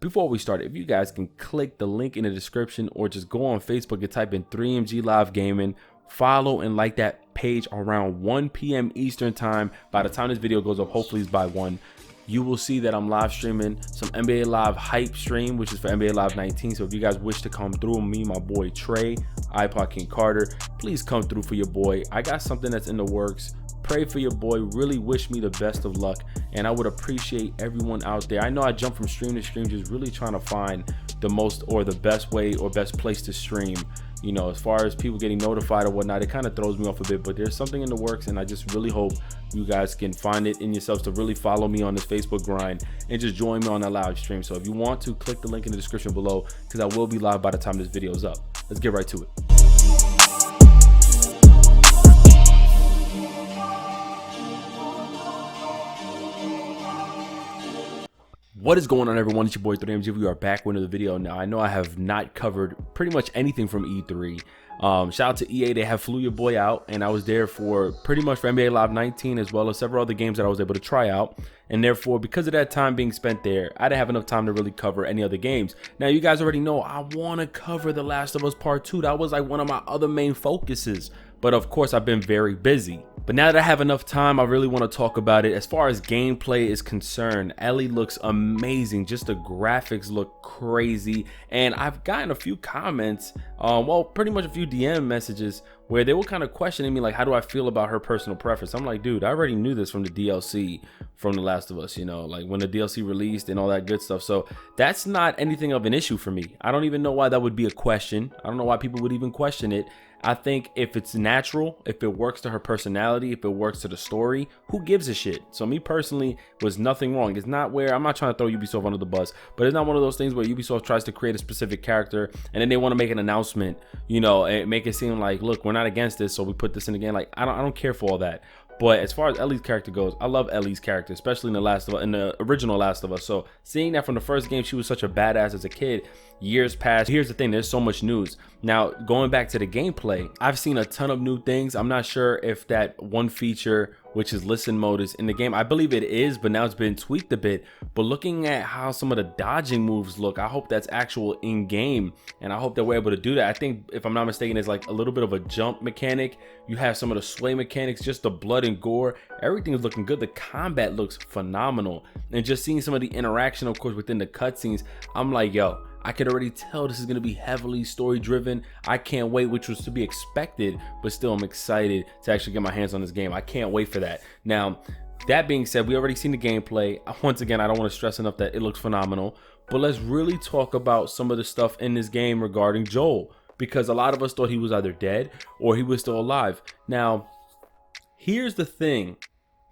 Before we start, if you guys can click the link in the description or just go on Facebook and type in 3MG Live Gaming, follow and like that page around 1 p.m. Eastern time. By the time this video goes up, hopefully it's by 1, you will see that I'm live streaming some NBA Live hype stream, which is for NBA Live 19. So if you guys wish to come through, me, my boy Trey, iPod King Carter, please come through for your boy. I got something that's in the works. Pray for your boy, really wish me the best of luck, and I would appreciate everyone out there. I know I jump from stream to stream, just really trying to find the most or the best way or best place to stream. You know, as far as people getting notified or whatnot, it kind of throws me off a bit, but there's something in the works, and I just really hope you guys can find it in yourselves to really follow me on this Facebook grind and just join me on that live stream. So if you want to, click the link in the description below, because I will be live by the time this video is up. Let's get right to it. What is going on, everyone? It's your boy 3MG. We are back with another video. Now, I know I have not covered pretty much anything from E3. Shout out to EA. They have flew your boy out, and I was there for pretty much for NBA Live 19, as well as several other games that I was able to try out. And therefore, because of that time being spent there, I didn't have enough time to really cover any other games. Now, you guys already know I want to cover The Last of Us Part 2. That was like one of my other main focuses. But of course, I've been very busy. But now that I have enough time, I really want to talk about it. As far as gameplay is concerned, Ellie looks amazing. Just the graphics look crazy. And I've gotten a few comments, well, pretty much a few DM messages where they were kind of questioning me, like, how do I feel about her personal preference? I'm like, dude, I already knew this from the DLC from The Last of Us, you know, like when the DLC released and all that good stuff. So that's not anything of an issue for me. I don't even know why that would be a question. I don't know why people would even question it. I think if it's natural, if it works to her personality, if it works to the story, who gives a shit? So me personally, was nothing wrong. It's not where, I'm not trying to throw Ubisoft under the bus, but it's not one of those things where Ubisoft tries to create a specific character and then they want to make an announcement, you know, and make it seem like, look, we're not against this, so we put this in the game. Like, I don't care for all that. But as far as Ellie's character goes, I love Ellie's character, especially in the original Last of Us. So seeing that from the first game, she was such a badass as a kid. Years passed. Here's the thing, there's so much news. Now, going back to the gameplay, I've seen a ton of new things. I'm not sure if that one feature, which is listen mode, is in the game. I believe it is, but now it's been tweaked a bit. But looking at how some of the dodging moves look, I hope that's actual in game, and I hope that we're able to do that. I think, if I'm not mistaken, it's like a little bit of a jump mechanic. You have some of the sway mechanics, just the blood and gore. Everything is looking good. The combat looks phenomenal, and just seeing some of the interaction, of course, within the cutscenes, I'm like, yo, I could already tell this is going to be heavily story driven. I can't wait, which was to be expected, but still I'm excited to actually get my hands on this game. I can't wait for that. Now, that being said, we already seen the gameplay. Once again, I don't want to stress enough that it looks phenomenal, but let's really talk about some of the stuff in this game regarding Joel, because a lot of us thought he was either dead or he was still alive. Now, here's the thing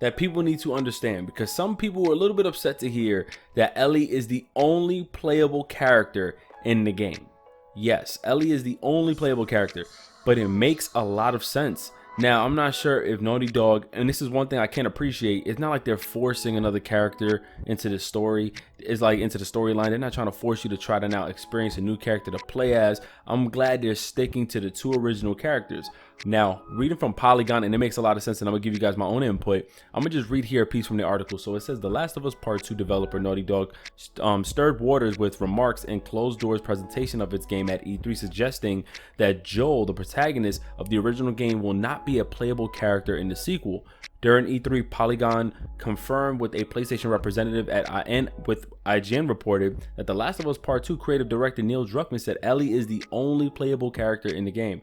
that people need to understand, because some people were a little bit upset to hear that Ellie is the only playable character in the game. Yes, Ellie is the only playable character, but it makes a lot of sense. Now, I'm not sure if Naughty Dog, and this is one thing I can't appreciate, it's not like they're forcing another character into the story. It's like into the storyline. They're not trying to force you to try to now experience a new character to play as. I'm glad they're sticking to the two original characters. Now, reading from Polygon, and it makes a lot of sense, and I'm gonna give you guys my own input. I'm gonna just read here a piece from the article. So it says, The Last of Us Part 2 developer Naughty Dog stirred waters with remarks in closed doors presentation of its game at E3, suggesting that Joel, the protagonist of the original game, will not be a playable character in the sequel. During E3, Polygon confirmed with a PlayStation representative at IGN reported that The Last of Us Part 2 creative director Neil Druckmann said Ellie is the only playable character in the game.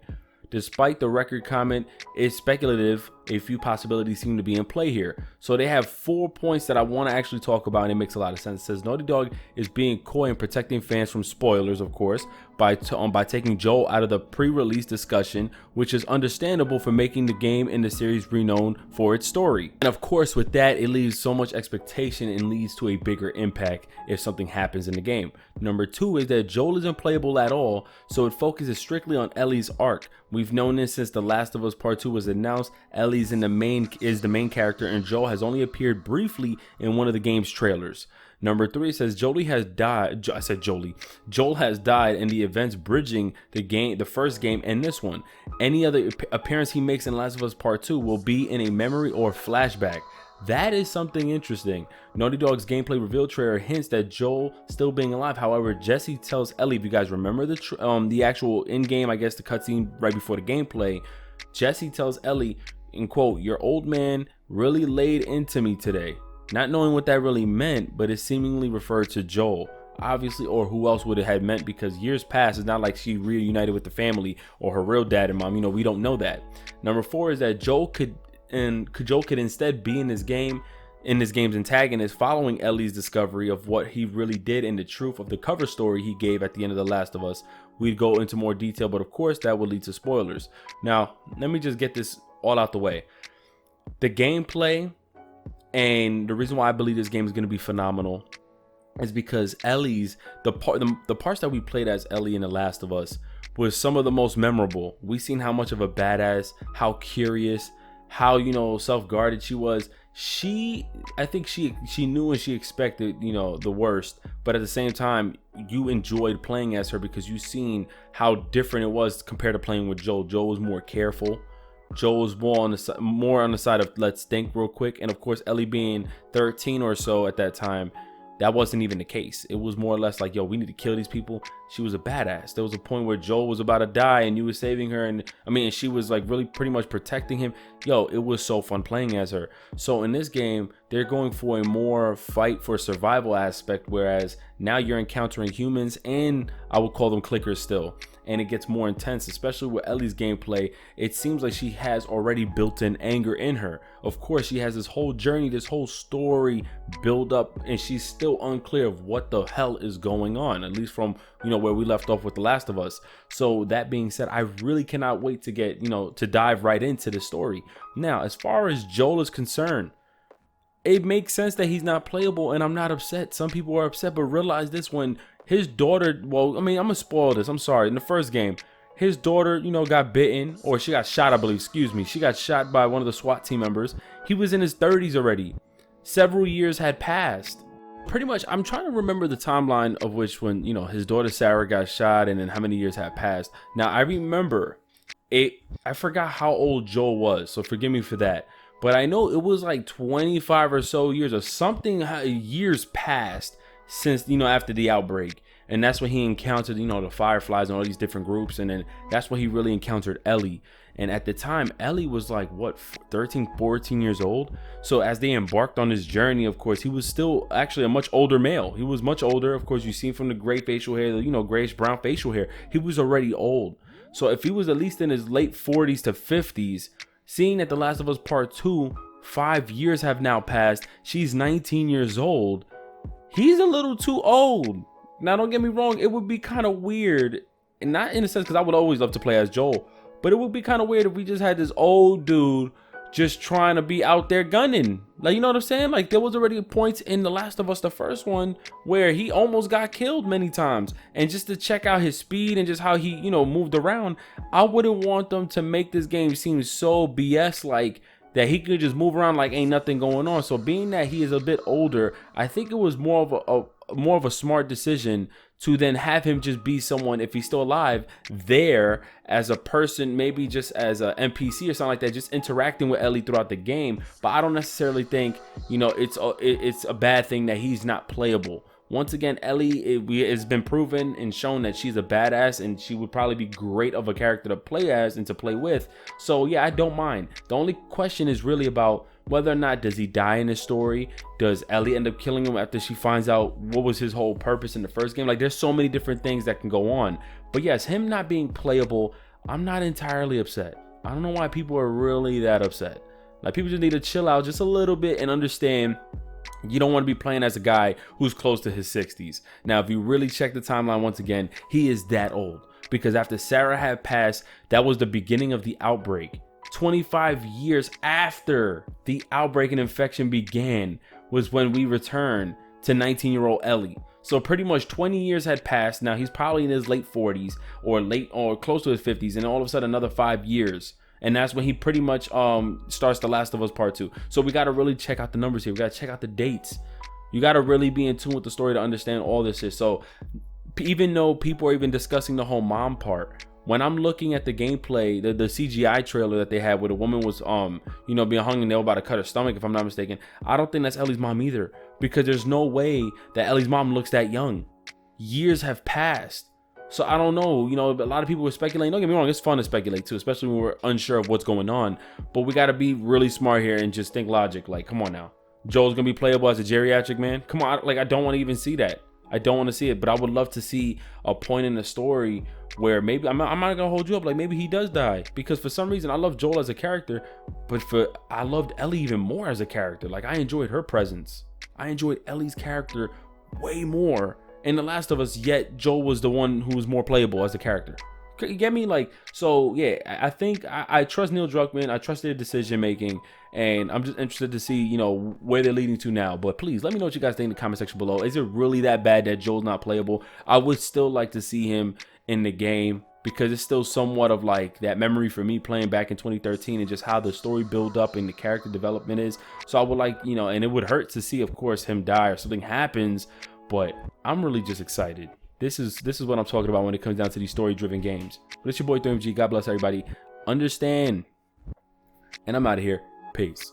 Despite the record comment, it's speculative. A few possibilities seem to be in play here. So they have 4 points that I want to actually talk about, and it makes a lot of sense. It says Naughty Dog is being coy and protecting fans from spoilers, of course, by taking Joel out of the pre-release discussion, which is understandable for making the game and the series renowned for its story. And of course, with that, it leaves so much expectation and leads to a bigger impact if something happens in the game. Number 2 is that Joel isn't playable at all, so it focuses strictly on Ellie's arc. We've known this since The Last of Us Part 2 was announced. Ellie is the main character, and Joel has only appeared briefly in one of the game's trailers. Number 3 says Joel has died in the events bridging the first game and this one. Any other appearance he makes in Last of Us Part 2 will be in a memory or flashback. That is something interesting. Naughty Dog's gameplay reveal trailer hints that Joel still being alive. However, Jesse tells Ellie, if you guys remember the actual in-game, I guess the cutscene right before the gameplay, Jesse tells Ellie, in quote, "Your old man really laid into me today." Not knowing what that really meant, but it seemingly referred to Joel, obviously, or who else would it have meant, because years passed. It's not like she reunited with the family or her real dad and mom. You know, we don't know that. Number 4 is that Joel could instead be in this game's antagonist, following Ellie's discovery of what he really did and the truth of the cover story he gave at the end of The Last of Us. We'd go into more detail, but of course that would lead to spoilers. Now, let me just get this all out the way. The gameplay and the reason why I believe this game is going to be phenomenal is because Ellie's the parts that we played as Ellie in The Last of Us was some of the most memorable. We seen how much of a badass, how curious, how, you know, self-guarded she was. I think she knew and she expected, you know, the worst, but at the same time you enjoyed playing as her because you seen how different it was compared to playing with Joel. Joel was more careful. Joel was more on the side of let's think real quick, and of course Ellie being 13 or so at that time, that wasn't even the case. It was more or less like, yo, we need to kill these people. She was a badass. There was a point where Joel was about to die and you were saving her, and she was like really pretty much protecting him. Yo, it was so fun playing as her. So in this game, they're going for a more fight for survival aspect, whereas now you're encountering humans, and I would call them clickers still. And it gets more intense, especially with Ellie's gameplay. It seems like she has already built-in anger in her. Of course, she has this whole journey, this whole story build up, and she's still unclear of what the hell is going on, at least from, you know, where we left off with The Last of Us. So that being said, I really cannot wait to get, you know, to dive right into the story. Now, as far as Joel is concerned, it makes sense that he's not playable, and I'm not upset. Some people are upset, but realize this: when his daughter, well, I mean, I'm gonna spoil this, I'm sorry. In the first game, his daughter, you know, got bitten, or she got shot, I believe, excuse me. She got shot by one of the SWAT team members. He was in his 30s already. Several years had passed. Pretty much, I'm trying to remember the timeline of which when, you know, his daughter Sarah got shot and then how many years had passed. Now, I remember it, I forgot how old Joel was, so forgive me for that. But I know it was like 25 or so years or something, years passed since, you know, after the outbreak. And that's when he encountered, you know, the Fireflies and all these different groups. And then that's when he really encountered Ellie. And at the time, Ellie was like, what, 13, 14 years old? So as they embarked on this journey, of course, he was still actually a much older male. He was much older. Of course, you see from the gray facial hair, you know, grayish brown facial hair, he was already old. So if he was at least in his late 40s to 50s, seeing that The Last of Us Part 2, 5 years have now passed, she's 19 years old, he's a little too old. Now, don't get me wrong, it would be kind of weird, and not in a sense, because I would always love to play as Joel, but it would be kind of weird if we just had this old dude just trying to be out there gunning. Like, you know what I'm saying? Like, there was already points in The Last of Us, the first one, where he almost got killed many times. And just to check out his speed and just how he, you know, moved around, I wouldn't want them to make this game seem so BS-like that he could just move around like ain't nothing going on. So being that he is a bit older, I think it was more of a smart decision to then have him just be someone, if he's still alive, there as a person, maybe just as a NPC or something like that, just interacting with Ellie throughout the game. But I don't necessarily think, you know, it's a bad thing that he's not playable. Once again, Ellie, it's been proven and shown that she's a badass, and she would probably be great of a character to play as and to play with. So yeah, I don't mind. The only question is really about whether or not does he die in this story. Does Ellie end up killing him after she finds out what was his whole purpose in the first game? Like, there's so many different things that can go on. But yes, him not being playable, I'm not entirely upset. I don't know why people are really that upset. Like, people just need to chill out just a little bit and understand you don't want to be playing as a guy who's close to his 60s. Now, if you really check the timeline once again, he is that old, because after Sarah had passed, that was the beginning of the outbreak. 25 years after the outbreak and infection began was when we returned to 19-year-old Ellie. So pretty much 20 years had passed. Now he's probably in his late 40s or close to his 50s, and all of a sudden another 5 years. And that's when he pretty much starts The Last of Us Part 2. So we got to really check out the numbers here. We got to check out the dates. You got to really be in tune with the story to understand all this shit. So even though people are even discussing the whole mom part, when I'm looking at the gameplay, the CGI trailer that they had where the woman was you know, being hung and they were about to cut her stomach, if I'm not mistaken, I don't think that's Ellie's mom either, because there's no way that Ellie's mom looks that young. Years have passed. So I don't know, you know, a lot of people were speculating. Don't get me wrong, it's fun to speculate too, especially when we're unsure of what's going on. But we got to be really smart here and just think logic. Like, come on now. Joel's going to be playable as a geriatric man? Come on, like, I don't want to even see that. I don't want to see it, but I would love to see a point in the story where maybe, I'm not going to hold you up, like maybe he does die. Because for some reason, I love Joel as a character, but I loved Ellie even more as a character. Like, I enjoyed her presence. I enjoyed Ellie's character way more in The Last of Us, yet Joel was the one who was more playable as a character. You get me? Like, so yeah, I think I trust Neil Druckmann. I trust their decision making, and I'm just interested to see, you know, where they're leading to now. But please let me know what you guys think in the comment section below. Is it really that bad that Joel's not playable? I would still like to see him in the game, because it's still somewhat of like that memory for me playing back in 2013 and just how the story build up and the character development is. So I would like, you know, and it would hurt to see, of course, him die or something happens, but I'm really just excited. This is what I'm talking about when it comes down to these story-driven games. But it's your boy 3MG. God bless everybody. Understand. And I'm out of here. Peace.